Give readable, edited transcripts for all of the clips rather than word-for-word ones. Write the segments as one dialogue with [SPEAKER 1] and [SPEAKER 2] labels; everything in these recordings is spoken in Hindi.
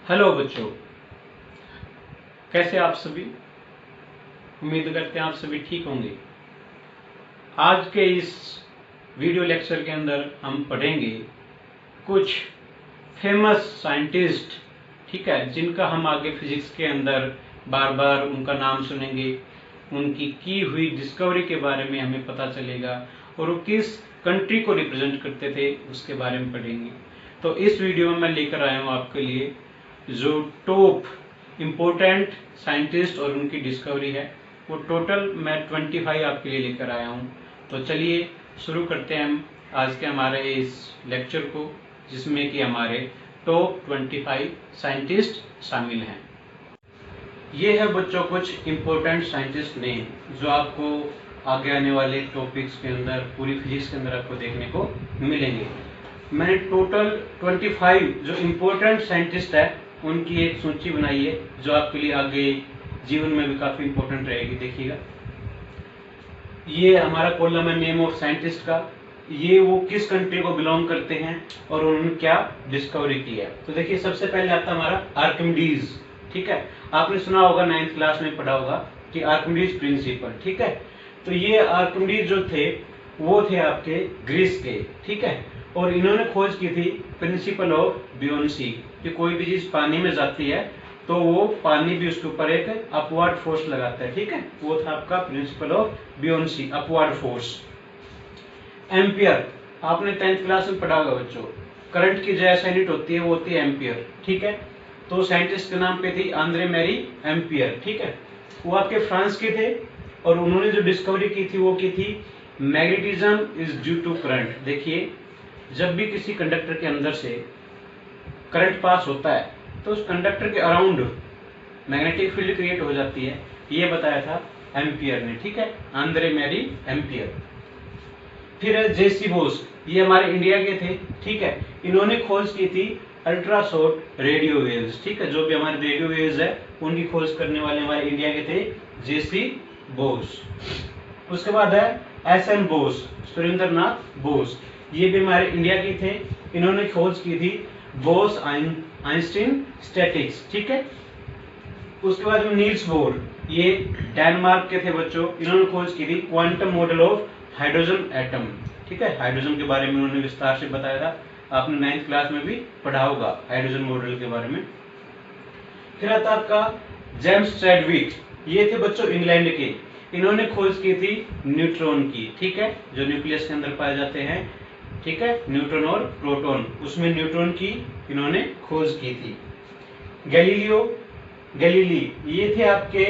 [SPEAKER 1] हेलो बच्चों, कैसे आप सभी। उम्मीद करते हैं आप सभी ठीक होंगे। आज के इस वीडियो लेक्चर के अंदर हम पढ़ेंगे कुछ फेमस साइंटिस्ट, ठीक है, जिनका हम आगे फिजिक्स के अंदर बार बार उनका नाम सुनेंगे, उनकी की हुई डिस्कवरी के बारे में हमें पता चलेगा और वो किस कंट्री को रिप्रेजेंट करते थे उसके बारे में पढ़ेंगे। तो इस वीडियो में मैं लेकर आया हूँ आपके लिए जो टॉप इम्पोर्टेंट साइंटिस्ट और उनकी डिस्कवरी है, वो टोटल मैं 25 आपके लिए लेकर आया हूँ। तो चलिए शुरू करते हैं हम आज के हमारे इस लेक्चर को, जिसमें कि हमारे टॉप 25 साइंटिस्ट शामिल हैं। ये है बच्चों कुछ इम्पोर्टेंट साइंटिस्ट नेम जो आपको आगे आने वाले टॉपिक्स के अंदर, पूरी फिजिक्स के अंदर आपको देखने को मिलेंगे। मैंने टोटल 25 जो इम्पोर्टेंट साइंटिस्ट है उनकी एक सूची बनाई है जो आपके लिए आगे जीवन में भी काफी इम्पोर्टेंट रहेगी। देखिएगा, ये हमारा कॉलम है नेम ऑफ साइंटिस्ट का, ये वो किस कंट्री को बिलोंग करते हैं और उन्होंने क्या डिस्कवरी की है। तो देखिए, सबसे पहले आता हमारा आर्किमिडीज, ठीक है। आपने सुना होगा, 9th क्लास में पढ़ा होगा कि आर्किमिडीज प्रिंसिपल, ठीक है। तो ये आर्किमिडीज जो थे वो थे आपके ग्रीस के, ठीक है। और इन्होंने खोज की थी प्रिंसिपल ऑफ ब्यूयेंसी, कि कोई भी चीज पानी में जाती है तो वो पानी भी उसके ऊपर एक अपवर्ड फोर्स लगाता है, ठीक है। वो था आपका principal of buoyancy, upward force. Ampere, आपने 10th क्लास में पढ़ा होगा बच्चों, करंट की जो ऐसा यूनिट होती है वो होती है एम्पियर, ठीक है। तो साइंटिस्ट के नाम पे थी आंद्रे मैरी एम्पियर, ठीक है। वो आपके फ्रांस के थे और उन्होंने जो डिस्कवरी की थी वो की थी magnetism is due to current. देखिए, जब भी किसी कंडक्टर के अंदर से करंट पास होता है तो उस कंडक्टर के अराउंड मैग्नेटिक फील्ड क्रिएट हो जाती है, ये बताया था एम्पियर ने, ठीक है, आंद्रे मैरी एम्पियर। फिर है जेसी बोस, ये हमारे इंडिया के थे, ठीक है। इन्होंने खोज की थी अल्ट्रा शॉर्ट रेडियो वेव्स, ठीक है। जो भी हमारे रेडियो वेव्स है उनकी खोज करने वाले हमारे इंडिया के थे जेसी बोस। उसके बाद है एस.एन. बोस, सुरेंद्रनाथ बोस, ये भी हमारे इंडिया के थे। इन्होंने खोज की थी बोस आइंस्टीन स्टैटिक्स, ठीक है। उसके बाद नील्स बोर, ये डेनमार्क के थे बच्चों। इन्होंने खोज की थी quantum model of hydrogen atom, ठीक है। हाइड्रोजन के बारे में उन्होंने विस्तार से बताया था, आपने 9th क्लास में भी पढ़ा होगा हाइड्रोजन मॉडल के बारे में। फिर आता आपका जेम्स चैडविक, ये थे बच्चों इंग्लैंड के। इन्होंने खोज की थी न्यूट्रॉन की, ठीक है, जो न्यूक्लियस के अंदर पाए जाते हैं, ठीक है, न्यूट्रॉन और प्रोटॉन, उसमें न्यूट्रॉन की इन्होंने खोज की थी। गैलीलियो गैलीली, ये थे आपके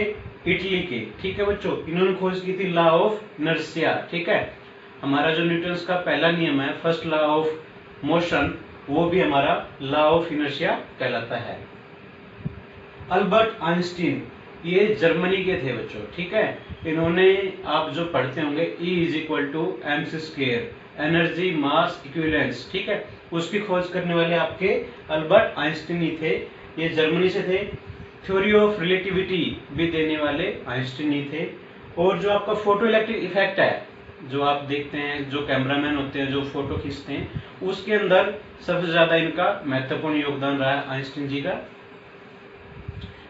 [SPEAKER 1] इटली के, ठीक है बच्चों। इन्होंने खोज की थी लॉ ऑफ इनर्शिया, ठीक है। हमारा जो न्यूटन का पहला नियम है, फर्स्ट लॉ ऑफ मोशन, वो भी हमारा लॉ ऑफ इनर्शिया कहलाता है। अल्बर्ट आइंस्टीन, ये जर्मनी के थे बच्चों, ठीक है। इन्होंने, आप जो पढ़ते होंगे E = mc², एनर्जी मास इक्विवेलेंस, ठीक है, उसकी खोज करने वाले आपके अल्बर्ट आइंस्टीन ही थे, ये जर्मनी से थे। थ्योरी ऑफ रिलेटिविटी भी देने वाले आइंस्टीन ही थे। और जो आपका फोटो इलेक्ट्रिक इफेक्ट है, जो आप देखते हैं, जो कैमरामैन होते हैं जो फोटो खींचते हैं, उसके अंदर सबसे ज्यादा इनका महत्वपूर्ण योगदान रहा है आइंस्टीन जी का।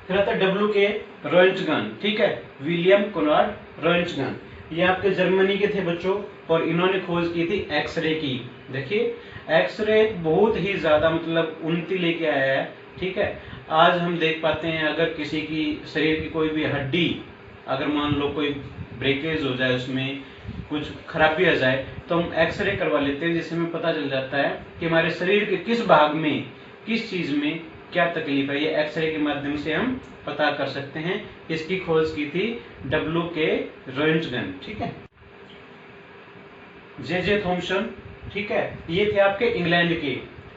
[SPEAKER 1] फिर आता डब्ल्यू के रोएंटगन, ठीक है, विलियम कोनराड रोएंटगन, ये आपके जर्मनी के थे बच्चों और इन्होंने खोज की थी एक्सरे की। देखिए, एक्सरे बहुत ही ज्यादा मतलब उन्नति लेके आया है, ठीक है। आज हम देख पाते हैं, अगर किसी की शरीर की कोई भी हड्डी, अगर मान लो कोई ब्रेकेज हो जाए, उसमें कुछ खराबी आ जाए, तो हम एक्सरे करवा लेते हैं, जिससे हमें पता चल जाता है कि हमारे शरीर के किस भाग में, किस चीज में क्या तकलीफ है। ये एक्सरे के माध्यम से हम पता कर सकते हैं। इसकी खोज की थी डब्ल्यू के रोएंटगन, ठीक है। जे थॉमसन, ठीक है, ये थे आपके इंग्लैंड के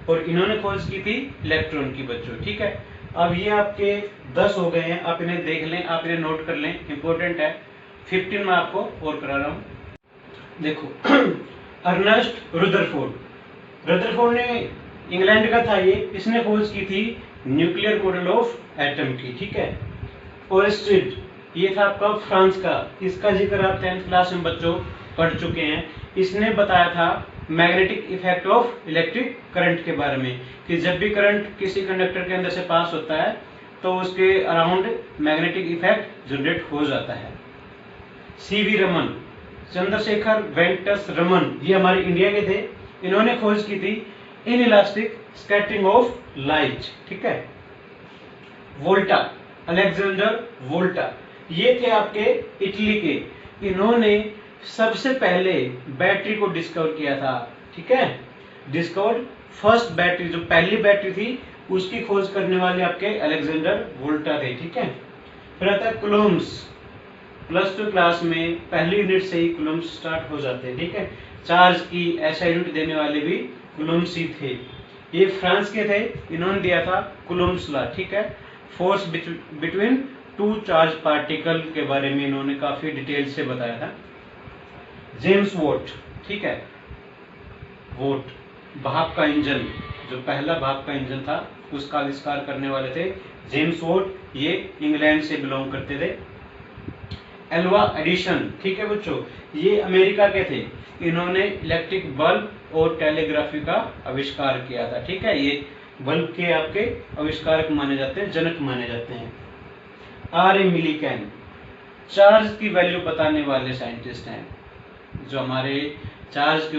[SPEAKER 1] और इन्होंने खोज की थी इलेक्ट्रॉन की बच्चों, ठीक है। अब ये आपके 10 हो गए हैं, आप इन्हें देख लें, आप इन्हें नोट कर लें, इंपॉर्टेंट है। 15 में आपको और करा रहा हूं, देखो अर्नेस्ट रदरफोर्ड ने, इंग्लैंड का था ये, इसने खोज की थी न्यूक्लियर मॉडल ऑफ एटम की, ठीक है। ओरेस्टेड, ये था आपका फ्रांस का, इसका जिक्र आप 10th क्लास में बच्चों पढ़ चुके हैं। इसने बताया था magnetic effect of electric current के बारे में, कि जब भी करंट किसी कंडक्टर के अंदर से पास होता है तो उसके अराउंड मैग्नेटिक इफेक्ट जनरेट हो जाता है। सीवी रमन, चंद्रशेखर वेंकटस रमन, ये हमारे इंडिया के थे। इन्होंने खोज की थी in elastic scattering of light, ठीक है। वोल्टा, अलेक्जेंडर वोल्टा, ये थे आपके इटली के। इन्होंने सबसे पहले बैटरी को डिस्कवर किया था, ठीक है। डिस्कवर्ड फर्स्ट बैटरी, जो पहली बैटरी थी उसकी खोज करने वाले आपके अलेक्जेंडर वोल्टा थे, ठीक है। फिर आता है कुलम्ब्स। +2 क्लास में पहली यूनिट से ही कुलम्ब्स स्टार्ट हो जाते हैं, ठीक है। चार्ज की ऐसा यूनिट देने वाले भी कुलम्ब्स ही थे। ये फ्रांस के थे, इन्होंने दिया था कुलम्ब्स लॉ, ठीक है। फोर्स बिटवीन 2 चार्ज पार्टिकल के बारे में इन्होंने काफी डिटेल से बताया था। जेम्स वॉट, ठीक है। वॉट, भाप का इंजन, जो पहला भाप का इंजन था उसका आविष्कार करने वाले थे जेम्स वॉट, ये इंग्लैंड से बिलोंग करते थे। एल्वा एडिशन, ठीक है बच्चों, ये अमेरिका के थे। इन्होंने इलेक्ट्रिक बल्ब और टेलीग्राफी का आविष्कार किया था, ठीक है। ये बल्ब के आपके आविष्कारक माने जाते हैं, जनक माने जाते हैं। आर.ए. मिलीकैन, चार्ज की वैल्यू बताने वाले साइंटिस्ट हैं। जो हमारे चार्ज के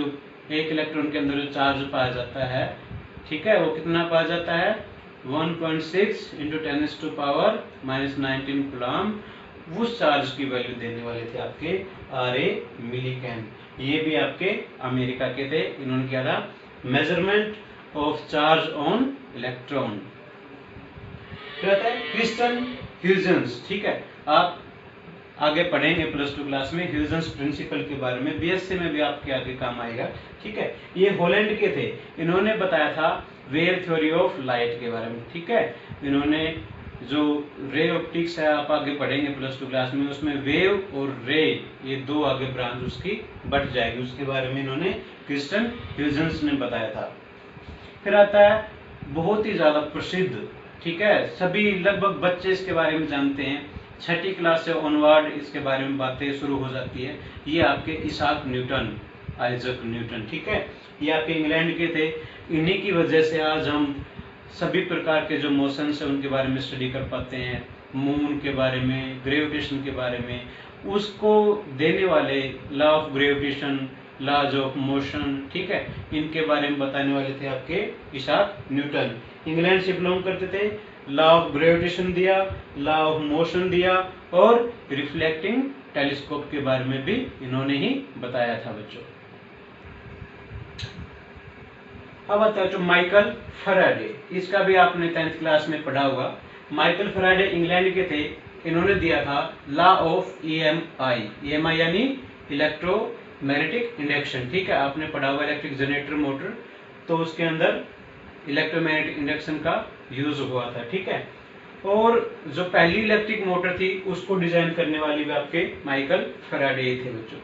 [SPEAKER 1] एक इलेक्ट्रॉन के अंदर जो चार्ज पाया जाता है, ठीक है, वो कितना पाया जाता है 1.6 × 10⁻⁻19 कूलम। उस चार्ज की वैल्यू देने वाले थे आपके आर.ए. मिलीकैन। ये भी आपके अमेरिका के थे। इन्होंने किया था measurement of charge on electron. फिर आता है क्रिस्टन ह्यूजेंस, ठीक है। आप आगे पढ़ेंगे +2 क्लास में ह्यूजेंस प्रिंसिपल के बारे में, बीएससी में भी आपके आगे काम आएगा, ठीक है। ये हॉलैंड के थे। इन्होंने बताया था वेव थ्योरी ऑफ लाइट के बारे में, ठीक है। इन्होंने जो रे ऑप्टिक्स है, आप आगे पढ़ेंगे +2 क्लास में, उसमें वेव और रे ये दो आगे ब्रांच उसकी बढ़ जाएगी, उसके बारे में इन्होंने क्रिस्टन ह्यूजेंस ने बताया था। फिर आता है बहुत ही ज्यादा प्रसिद्ध, ठीक है, सभी लगभग बच्चे इसके बारे में जानते हैं, 6ठी क्लास से ऑनवर्ड इसके बारे में बातें शुरू हो जाती है। ये आपके इसाक न्यूटन, आइजक न्यूटन, ठीक है। ये आपके इंग्लैंड के थे। इन्हीं की वजह से आज हम सभी प्रकार के जो मोशंस है उनके बारे में स्टडी कर पाते हैं, मून के बारे में, ग्रेविटेशन के बारे में, उसको देने वाले law of gravitation, laws of motion, ठीक है, इनके बारे में बताने वाले थे आपके इसाक न्यूटन। इंग्लैंड से बिलोंग करते थे। लॉ ऑफ ग्रेविटेशन दिया, लॉ ऑफ मोशन दिया और रिफ्लेक्टिंग टेलीस्कोप के बारे में भी इन्होंने ही बताया था बच्चों। अब आता है जो माइकल फैराडे, इसका भी आपने 10th क्लास में पढ़ा होगा। माइकल फैराडे इंग्लैंड के थे। इन्होंने दिया था लॉ ऑफ ईएमआई, ईएमआई यानी इलेक्ट्रोमैग्नेटिक इंडक्शन, ठीक है। आपने पढ़ा हुआ इलेक्ट्रिक जनरेटर मोटर, तो उसके अंदर इलेक्ट्रोमैग्नेटिक इंडक्शन का यूज हुआ था, ठीक है। और जो पहली इलेक्ट्रिक मोटर थी उसको डिजाइन करने वाली भी आपके माइकल फैराडे थे बच्चों।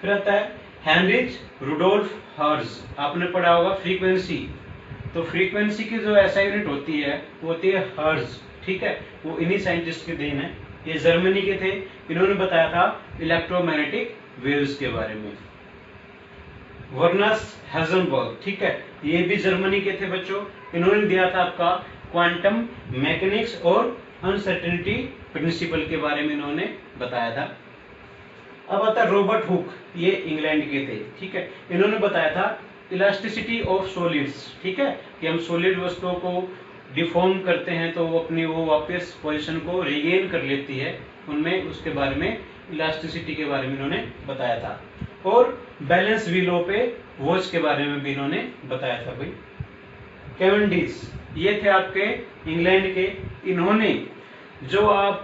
[SPEAKER 1] फिर आता है हेनरिच रुडोल्फ हर्ट्ज, आपने पढ़ा होगा फ्रीक्वेंसी, तो फ्रीक्वेंसी की जो ऐसा यूनिट होती है वो होती है हर्ट्ज, ठीक है। वो इन्हीं साइंटिस्ट के देन है। ये जर्मनी के थे। इन्होंने बताया था इलेक्ट्रोमैग्नेटिक वेव्स के बारे में। वर्नस हेजनबर्ग, ठीक है, ये भी जर्मनी के थे बच्चों। इन्होंने दिया था आपका क्वांटम मैकेनिक्स और अनसर्टेनिटी प्रिंसिपल के बारे में इन्होंने बताया था। अब आता है रॉबर्ट हुक, ये इंग्लैंड के थे, ठीक है। इन्होंने बताया था इलास्टिसिटी ऑफ सॉलिड्स, ठीक है, कि हम सॉलिड वस्तुओं को डिफॉर्म करते हैं तो वो अपनी वो वापस पोजीशन को रिगेन कर लेती है, उनमें उसके बारे में इलास्टिसिटी के बारे में इन्होंने बताया था। और बैलेंस व्हीलों पे वॉच के बारे में भी इन्होंने बताया था भाई। कैवेंडिश, ये थे आपके इंग्लैंड के। इन्होंने जो आप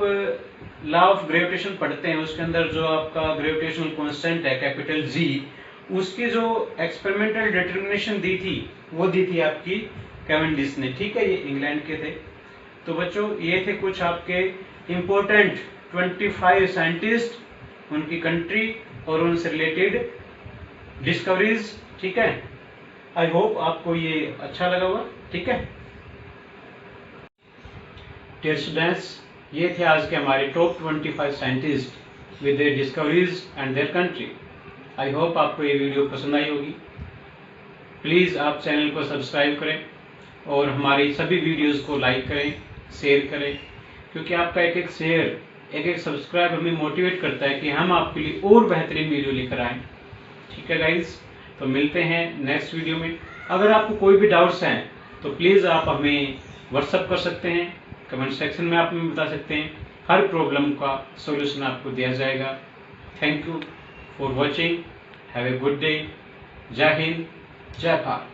[SPEAKER 1] लॉ ऑफ ग्रेविटेशन पढ़ते हैं उसके अंदर जो आपका ग्रेविटेशनल कांस्टेंट है कैपिटल जी, उसकी जो एक्सपेरिमेंटल डिटरमिनेशन दी थी वो दी थी आपकी कैवेंडिश ने, ठीक है। ये इंग्लैंड के थे। तो बच्चों ये थे कुछ आपके इंपॉर्टेंट 25 साइंटिस्ट, उनकी कंट्री और उनसे रिलेटेड डिस्कवरीज, ठीक है। आई होप आपको ये अच्छा लगा होगा, ठीक है। डियर स्टूडेंट्स, ये थे आज के हमारे top 25 scientist with their discoveries and their country. I hope आपको ये वीडियो पसंद आई होगी। प्लीज़ आप चैनल को सब्सक्राइब करें और हमारी सभी वीडियोस को लाइक करें, शेयर करें, क्योंकि आपका एक एक शेयर, एक एक सब्सक्राइब हमें मोटिवेट करता है कि हम आपके लिए और बेहतरीन वीडियो लेकर आएँ। ठीक है गाइज, तो मिलते हैं नेक्स्ट वीडियो में। अगर आपको कोई भी डाउट्स हैं तो प्लीज़ आप हमें व्हाट्सअप कर सकते हैं, कमेंट सेक्शन में आप हमें बता सकते हैं। हर प्रॉब्लम का सॉल्यूशन आपको दिया जाएगा। Thank you for watching. Have a good day. जय हिंद, जय भारत।